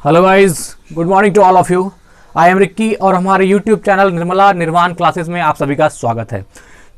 Hello guys, good morning to all of you. I am Ricky और हमारे YouTube channel Nirmala निर्वाण classes में आप सभी का स्वागत है।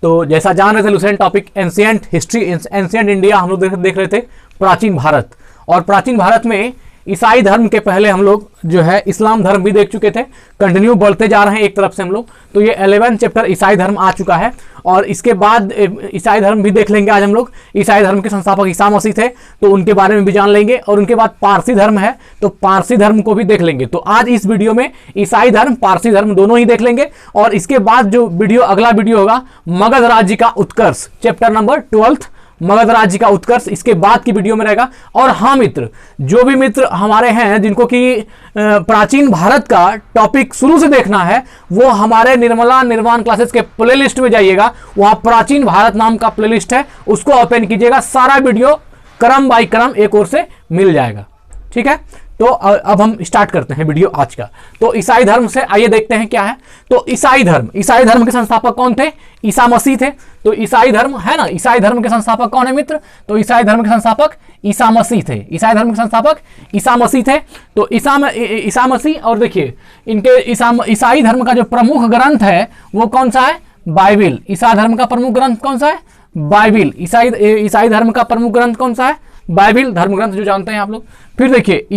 तो जैसा जान रहे थे Lucent topic ancient history, ancient India हम लोग देख रहे थे प्राचीन भारत। और प्राचीन भारत में ईसाई धर्म के पहले हम लोग जो है इस्लाम धर्म भी देख चुके थे। कंटिन्यू बढ़ते जा रहे हैं एक तरफ से हम लोग। तो ये 11 चैप्टर ईसाई धर्म आ चुका है और इसके बाद ईसाई धर्म भी देख लेंगे आज हम लोग। ईसाई धर्म के संस्थापक ईसा मसीह थे तो उनके बारे में भी जान लेंगे। और उनके बाद पारसी धर्म है तो पारसी धर्म को भी देख लेंगे। तो आज इस वीडियो में ईसाई धर्म पारसी धर्म दोनों ही देख लेंगे। और इसके बाद जो वीडियो अगला वीडियो होगा मगध राज्य का उत्कर्ष, चैप्टर नंबर 12 मगध राज्य का उत्कर्ष, इसके बाद की वीडियो में रहेगा। और हाँ मित्र, जो भी मित्र हमारे हैं जिनको कि प्राचीन भारत का टॉपिक शुरू से देखना है वो हमारे निर्मला निर्वाण क्लासेस के प्लेलिस्ट में जाइएगा। वहाँ प्राचीन भारत नाम का प्लेलिस्ट है, उसको ओपन कीजिएगा। सारा वीडियो क्रम बाय क्रम एक ओर से मिल जाएगा। ठीक है, तो अब हम स्टार्ट करते हैं वीडियो आज का। तो ईसाई धर्म से आइए देखते हैं क्या है। तो ईसाई धर्म के संस्थापक कौन थे? ईसा मसीह थे। तो ईसाई धर्म है ना, ईसाई धर्म के संस्थापक कौन है मित्र? तो ईसाई धर्म के संस्थापक ईसा मसीह थे। ईसाई धर्म के संस्थापक ईसा मसीह थे। तो ईसा मसीह, और देखिए इनके ईसाई धर्म का जो प्रमुख ग्रंथ है वो कौन सा है? बाइबिल। ईसा धर्म का प्रमुख ग्रंथ कौन सा है? बाइबिल। ईसाई धर्म का प्रमुख ग्रंथ कौन सा है? बाइबिल धर्म ग्रंथ, जो जानते हैं आप लोग। फिर देखिए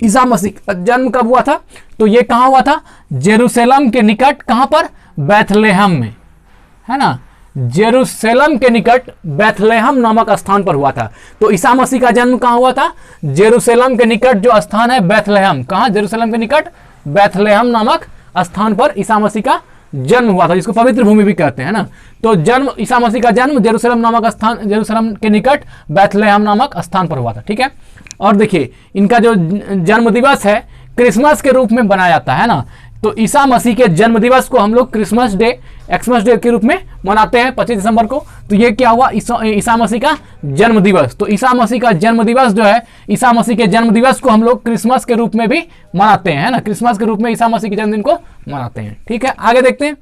ईसा मसीह का जन्म कब हुआ था? तो ये कहाँ हुआ था? जेरूशलेम के निकट। कहाँ पर? बैथलेहम में, है ना। जेरूशलेम के निकट बैथलेहम नामक स्थान पर हुआ था। तो ईसा मसीह का जन्म कहाँ हुआ था? जेरूशलेम के निकट जो स्थान है बैथलेहम। कहाँ? जेरूशलेम के निकट बैथलेहम नामक स्थान पर ईसा मसीह का जन्म हुआ था, जिसको पवित्र भूमि भी कहते हैं ना। तो जन्म ईसा मसीह का जन्म जेरूशलेम नामक स्थान, जेरूशलेम के निकट बैथलेहम नामक स्थान पर हुआ था। ठीक है, और देखिए इनका जो जन्म दिवस है क्रिसमस के रूप में मनाया जाता है ना। तो ईसा मसीह के जन्म दिवस को हम लोग क्रिसमस डे, एक्समस डे के रूप में मनाते हैं 25 दिसंबर को। तो ये क्या हुआ? ईसा मसीह का जन्म दिवस। तो ईसा मसीह का जन्म दिवस जो है, ईसा मसीह के जन्म दिवस को हम लोग क्रिसमस के रूप में भी मनाते हैं, है ना। क्रिसमस के रूप में ईसा मसीह के जन्मदिन को मनाते हैं। ठीक है, आगे देखते हैं।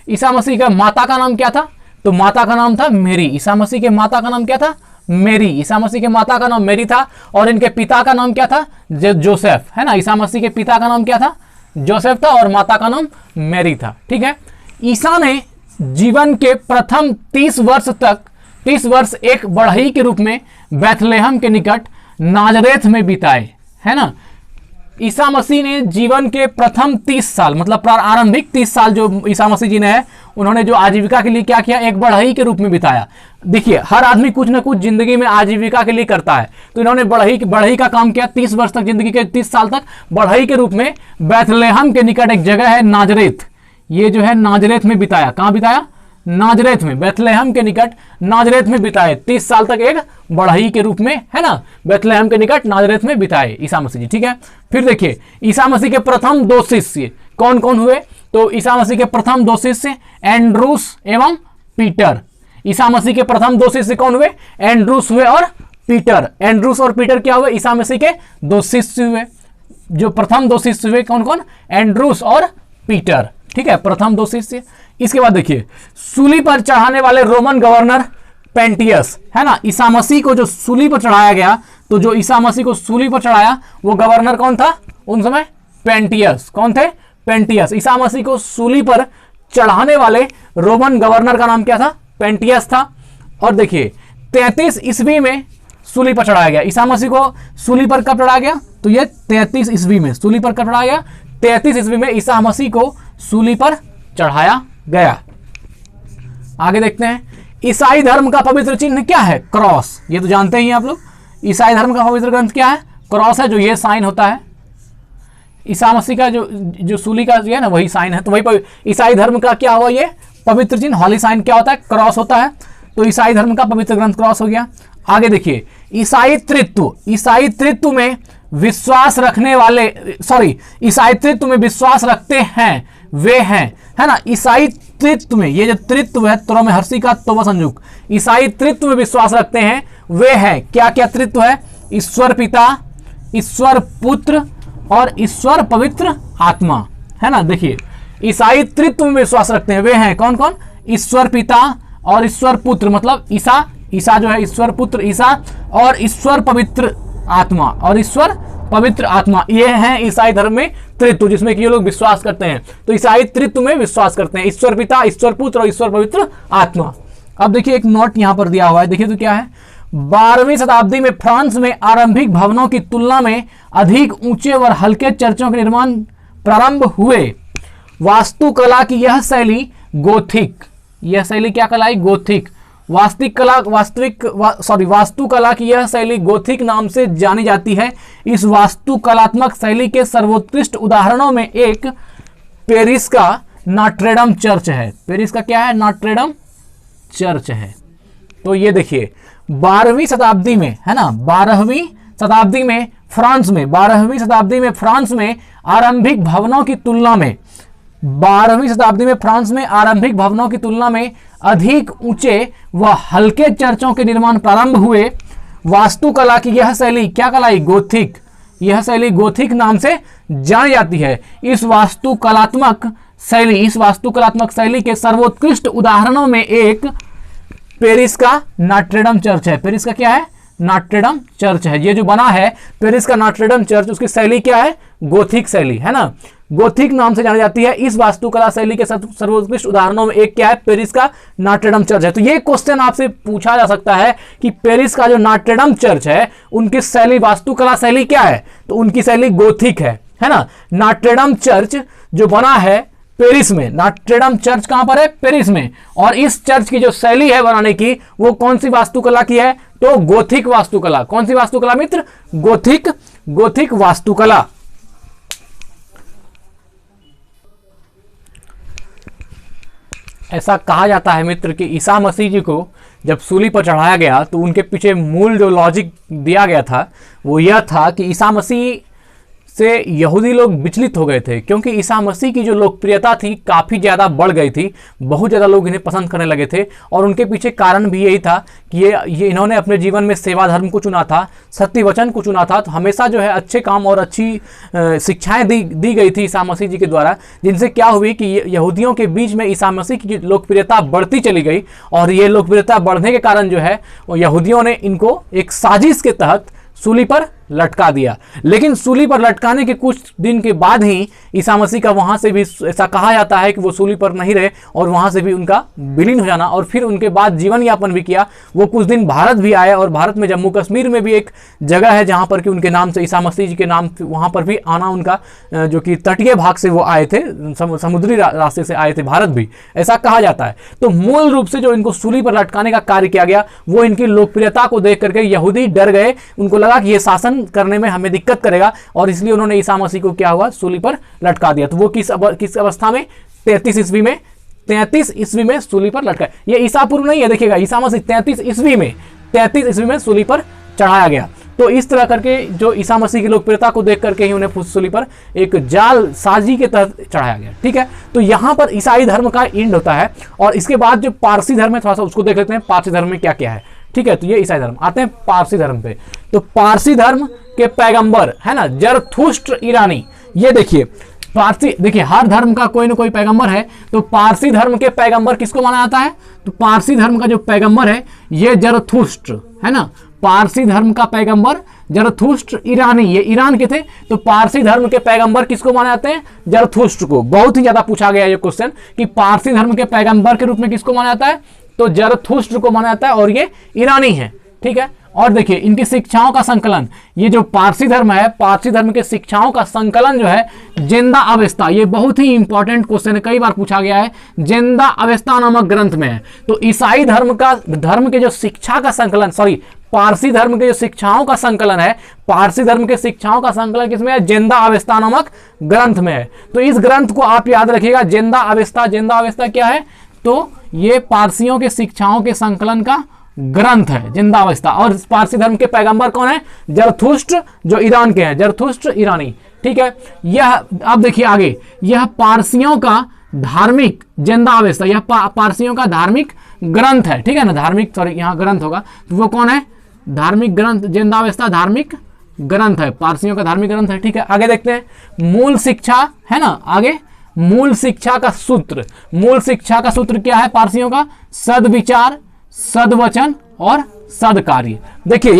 ईसा मसीह का माता का नाम क्या था? तो माता का नाम था मेरी। ईसा मसीह के माता का नाम क्या था? मेरी। ईसा मसीह के माता का नाम मेरी था। और इनके पिता का नाम क्या था? जोसेफ, है ना। ईसा मसीह के पिता का नाम क्या था? जोसेफ था और माता का नाम मेरी था। ठीक है, ईसा ने जीवन के प्रथम 30 वर्ष एक बढ़ई के रूप में बैथलेहम के निकट नाजरेथ में बिताए, है ना। ईसा मसीह ने जीवन के प्रथम 30 साल, मतलब प्रारंभिक 30 साल जो ईसा मसीह जी ने है, उन्होंने जो आजीविका के लिए क्या किया? एक बढ़ई के रूप में बिताया। देखिए हर आदमी कुछ ना कुछ जिंदगी में आजीविका के लिए करता है, तो इन्होंने बढ़ई का काम किया 30 वर्ष तक, जिंदगी के 30 साल तक बढ़ई के रूप में बैथलेहम के निकट एक जगह है नाजरेथ, ये जो है नाजरेथ में बिताया। कहाँ बिताया? नाजरेथ में, बैथलेहम के निकट नाजरेथ में बिताए 30 साल तक एक बढ़ई के रूप में, है ना। बैथलेहम के निकट नाजरेथ में बिताए ईसा मसीह जी। ठीक है, फिर देखिए ईसा मसीह के प्रथम 2 शिष्य कौन कौन हुए? तो ईसा मसीह के प्रथम 2 शिष्य एंड्रूस एवं पीटर। ईसा मसीह के प्रथम 2 शिष्य कौन हुए? एंड्रूस हुए और पीटर। एंड्रूस और पीटर क्या हुए? ईसा मसीह के 2 शिष्य हुए। जो प्रथम 2 शिष्य हुए कौन कौन? एंड्रूस और पीटर। ठीक है, प्रथम 2 शिष्य। इसके बाद देखिए सूली पर चढ़ाने वाले रोमन गवर्नर पेंटियस, है ना। ईसा मसीह को जो सूली पर चढ़ाया गया, तो जो ईसा मसीह को सूली पर चढ़ाया वो गवर्नर कौन था उन समय? पेंटियस। कौन थे? पेंटियस। ईसा मसीह को सूली पर चढ़ाने वाले रोमन गवर्नर का नाम क्या था? पेंटियस था। और देखिए 33 ईस्वी में सूली पर चढ़ाया गया। ईसा मसीह को सूली पर कब चढ़ाया गया? तो ये 33 ईस्वी में सूली पर कब चढ़ाया गया? 33 ईस्वी में ईसा मसीह को सूली पर चढ़ाया गया। आगे देखते हैं ईसाई धर्म का पवित्र चिन्ह क्या है? क्रॉस। ये तो जानते ही हैं आप लोग। ईसाई धर्म का पवित्र ग्रंथ क्या है? क्रॉस है, जो ये साइन होता है। ईसा मसीह का जो सूली का है ना वही साइन है। तो वही ईसाई धर्म का क्या हुआ? ये पवित्र चिन्ह हॉली साइन क्या होता है? क्रॉस होता है। तो ईसाई धर्म का पवित्र ग्रंथ क्रॉस हो गया। आगे देखिए ईसाई तृत्व में विश्वास रखने वाले, ईसाई तृत्व में विश्वास रखते हैं वे हैं, है ना। ईसाई तृत्व में, ये जो तृत्व है त्रो में हर्षी का तो संयुक्त, ईसाई तृत्व में विश्वास रखते हैं वे हैं। क्या क्या तृत्व है? ईश्वर पिता, ईश्वर पुत्र और ईश्वर पवित्र आत्मा, है ना। देखिए ईसाई तृत्व में विश्वास रखते हैं वे हैं कौन कौन? ईश्वर पिता और ईश्वर पुत्र, मतलब ईसा जो है ईश्वर पुत्र ईसा, और ईश्वर पवित्र आत्मा और ईश्वर पवित्र आत्मा, ये है ईसाई धर्म में त्रित्व, जिसमें कि ये लोग विश्वास करते हैं। तो ईसाई त्रित्व में विश्वास करते हैं, ईश्वर पिता, ईश्वर पुत्र और ईश्वर पवित्र आत्मा। अब देखिए एक नोट यहां पर दिया हुआ है, देखिए तो क्या है, 12वीं शताब्दी में फ्रांस में आरंभिक भवनों की तुलना में अधिक ऊंचे और हल्के चर्चों के निर्माण प्रारंभ हुए। वास्तुकला की यह शैली गोथिक, यह शैली क्या कहलाई? गोथिक। वास्तुकला की यह शैली गोथिक नाम से जानी जाती है। इस वास्तुकलात्मक शैली के सर्वोत्कृष्ट उदाहरणों में एक पेरिस का नॉट्रे-डेम चर्च है। पेरिस का क्या है? नॉट्रे-डेम चर्च है। तो ये देखिए 12वीं शताब्दी में, है ना, 12वीं शताब्दी में फ्रांस में, 12वीं शताब्दी में फ्रांस में आरंभिक भवनों की तुलना में, 12वीं शताब्दी में फ्रांस में आरंभिक भवनों की तुलना में अधिक ऊंचे व हल्के चर्चों के निर्माण प्रारंभ हुए। वास्तुकला की यह शैली क्या कहलाई? गोथिक। यह शैली गोथिक नाम से जानी जाती है। इस वास्तुकलात्मक शैली के सर्वोत्कृष्ट उदाहरणों में एक पेरिस का नॉट्रे-डेम चर्च है। पेरिस का क्या है? नॉट्रे-डेम चर्च है। ये जो बना है पेरिस का नॉट्रे-डेम चर्च, उसकी शैली क्या है? गोथिक शैली, है ना, गोथिक नाम से जानी जाती है। इस वास्तुकला शैली के सर्वोत्कृष्ट उदाहरणों में एक क्या है? पेरिस का नॉट्रे-डेम चर्च है। तो ये क्वेश्चन आपसे पूछा जा सकता है कि पेरिस का जो नॉट्रे-डेम चर्च है उनकी शैली, वास्तुकला शैली क्या है? तो उनकी शैली गोथिक है ना। नॉट्रे-डेम चर्च जो बना है पेरिस में, नॉट्रे-डेम चर्च कहां पर है? पेरिस में। और इस चर्च की जो शैली है बनाने की, वो कौन सी वास्तुकला की है? तो गोथिक वास्तुकला। कौन सी वास्तुकला मित्र? गोथिक वास्तुकला। ऐसा कहा जाता है मित्र कि ईसा मसीह जी को जब सूली पर चढ़ाया गया तो उनके पीछे मूल जो लॉजिक दिया गया था वो यह था कि ईसा मसीह से यहूदी लोग विचलित हो गए थे, क्योंकि ईसा मसीह की जो लोकप्रियता थी काफ़ी ज़्यादा बढ़ गई थी, बहुत ज़्यादा लोग इन्हें पसंद करने लगे थे। और उनके पीछे कारण भी यही था कि ये इन्होंने अपने जीवन में सेवा धर्म को चुना था, सत्य वचन को चुना था। तो हमेशा जो है अच्छे काम और अच्छी शिक्षाएं दी गई थी ईसा मसीह जी के द्वारा, जिनसे क्या हुई कि यहूदियों के बीच में ईसा मसीह की लोकप्रियता बढ़ती चली गई। और ये लोकप्रियता बढ़ने के कारण जो है यहूदियों ने इनको एक साजिश के तहत सूली पर लटका दिया। लेकिन सूली पर लटकाने के कुछ दिन के बाद ही ईसा मसीह का वहाँ से भी, ऐसा कहा जाता है कि वो सूली पर नहीं रहे और वहाँ से भी उनका विलीन हो जाना, और फिर उनके बाद जीवन यापन भी किया। वो कुछ दिन भारत भी आए, और भारत में जम्मू कश्मीर में भी एक जगह है जहाँ पर कि उनके नाम से, ईसा मसीह जी के नाम, वहाँ पर भी आना उनका, जो कि तटीय भाग से वो आए थे, समुद्री रास्ते से आए थे भारत भी, ऐसा कहा जाता है। तो मूल रूप से जो इनको सूली पर लटकाने का कार्य किया गया वो इनकी लोकप्रियता को देख करके यहूदी डर गए। उनको लगा कि ये शासन करने में हमें दिक्कत करेगा, और इसलिए उन्होंने ईसा मसीह को क्या हुआ? सूली पर लटका दिया। तो वो किस अवस्था में? 33 ईस्वी में सूली पर लटका। ये ईसा पूर्व नहीं है, देखिएगा, ईसा मसीह 33 ईस्वी में सूली पर चढ़ाया गया। तो इस तरह करके जो ईसा मसीह की लोकप्रियता को देख करके ही उन्हें सूली पर एक जाल साजी के तहत चढ़ाया गया। ठीक है, तो यहाँ पर ईसाई धर्म का एंड होता है। और इसके बाद जो पारसी धर्म है, थोड़ा सा उसको देख लेते हैं, पारसी धर्म में क्या क्या है। ठीक है, तो ये ईसाई धर्म। आते हैं पारसी धर्म पे। तो पारसी धर्म के पैगंबर है ना, जरथुष्ट्र ईरानी। ये देखिए पारसी, देखिए हर धर्म का कोई ना कोई पैगंबर है। तो पारसी धर्म के पैगंबर किसको माना जाता है? तो पारसी धर्म का जो पैगंबर है ये जरथुष्ट्र है ना। पारसी धर्म का पैगंबर जरथुष्ट्र ईरानी, ये ईरान के थे। तो पारसी धर्म के पैगंबर किसको माने जाते हैं? जरथुष्ट्र को। बहुत ही ज्यादा पूछा गया ये क्वेश्चन कि पारसी धर्म के पैगंबर के रूप में किसको माना जाता है? तो जरथुष्ट्र को माना जाता है, और ये ईरानी है। ठीक है, और देखिए इनकी शिक्षाओं का संकलन, ये जो पारसी धर्म है, पारसी धर्म के शिक्षाओं का संकलन जो है जिंदा अवेस्ता, ये बहुत ही इंपॉर्टेंट क्वेश्चन है, कई बार पूछा गया है, जिंदा अवेस्ता नामक ग्रंथ में है। तो ईसाई धर्म के जो शिक्षा का संकलन, पारसी धर्म के जो शिक्षाओं का संकलन है, पारसी धर्म के शिक्षाओं का संकलन किसमें है? जिंदा अवेस्ता नामक ग्रंथ में है। तो इस ग्रंथ को आप याद रखिएगा, जिंदा अवेस्ता क्या है? तो ये पारसियों के शिक्षाओं के संकलन का ग्रंथ है, जिंदा अवस्था। और पारसी धर्म के पैगंबर कौन है? जरथुष्ट्र, जो ईरान के हैं, जरथुष्ट्र ईरानी। ठीक है, यह अब देखिए आगे, यह पारसियों का धार्मिक जिंदा अवस्था, यह पारसियों का धार्मिक ग्रंथ है। ठीक है ना, धार्मिक, यहाँ ग्रंथ होगा, तो वो कौन है? धार्मिक ग्रंथ, जिंदा अवस्था धार्मिक ग्रंथ है, पारसियों का धार्मिक ग्रंथ है। ठीक है, आगे देखते हैं मूल शिक्षा है ना। आगे मूल शिक्षा का सूत्र क्या है पारसियों का? सद्विचार, सद्वचन और सदकार्य। देखिए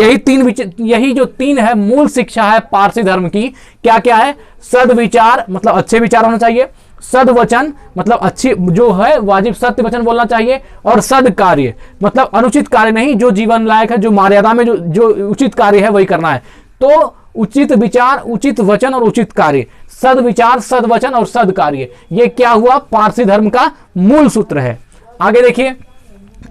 यही जो तीन है मूल शिक्षा है पारसी धर्म की, क्या क्या है? सदविचार मतलब अच्छे विचार होना चाहिए, सदवचन मतलब अच्छी जो है वाजिब सत्य वचन बोलना चाहिए, और सदकार्य मतलब अनुचित कार्य नहीं, जो जीवन लायक है, जो मर्यादा में जो उचित कार्य है वही करना है। तो उचित विचार, उचित वचन और उचित कार्य, सदविचार, सदवचन और सदकार्य, ये क्या हुआ? पारसी धर्म का मूल सूत्र है। आगे देखिए,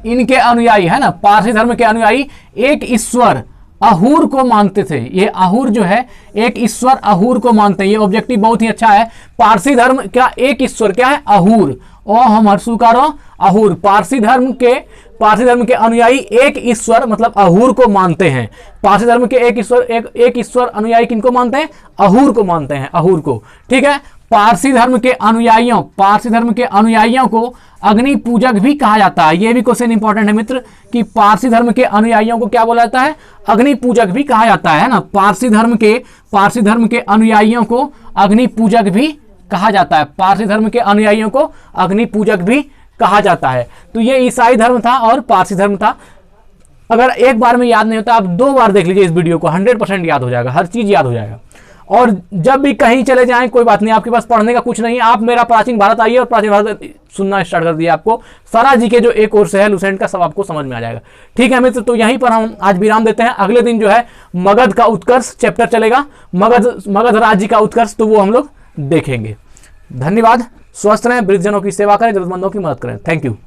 इनके अनुयायी है ना, पारसी धर्म के अनुयायी एक ईश्वर अहूर को मानते थे। ये अहूर जो है एक ईश्वर अहूर को मानते हैं। ये ऑब्जेक्टिव बहुत ही अच्छा है। पारसी धर्म क्या एक ईश्वर क्या है? अहूर। ओ हम हर्षुकारो अहूर। पारसी धर्म के अनुयायी एक ईश्वर मतलब अहूर को मानते हैं। पारसी धर्म के एक ईश्वर अनुयायी किनको मानते हैं? अहूर को मानते हैं, अहूर को। ठीक है। पारसी धर्म के अनुयायियों को अग्नि पूजक भी कहा जाता है। यह भी क्वेश्चन इंपॉर्टेंट है मित्र कि पारसी धर्म के अनुयायियों को क्या बोला जाता है? अग्नि पूजक भी कहा जाता है ना। पारसी धर्म के अनुयायियों को अग्नि पूजक भी कहा जाता है। पारसी धर्म के अनुयायियों को अग्नि पूजक भी कहा जाता है। तो ये ईसाई धर्म था और पारसी धर्म था। अगर एक बार में याद नहीं होता, आप 2 बार देख लीजिए इस वीडियो को, 100% याद हो जाएगा, हर चीज याद हो जाएगा। और जब भी कहीं चले जाएं कोई बात नहीं, आपके पास पढ़ने का कुछ नहीं, आप मेरा प्राचीन भारत आइए और प्राचीन भारत सुनना स्टार्ट कर दिया, आपको सारा जीके जो एक कोर्स है लुसेंट का सब आपको समझ में आ जाएगा। ठीक है मित्र, तो यहीं पर हम आज विराम देते हैं। अगले दिन जो है मगध का उत्कर्ष चैप्टर चलेगा, मगध राज्य का उत्कर्ष, तो वो हम लोग देखेंगे। धन्यवाद। स्वस्थ रहें, वृद्धजनों की सेवा करें, जरूरतमंदों की मदद करें। Thank you.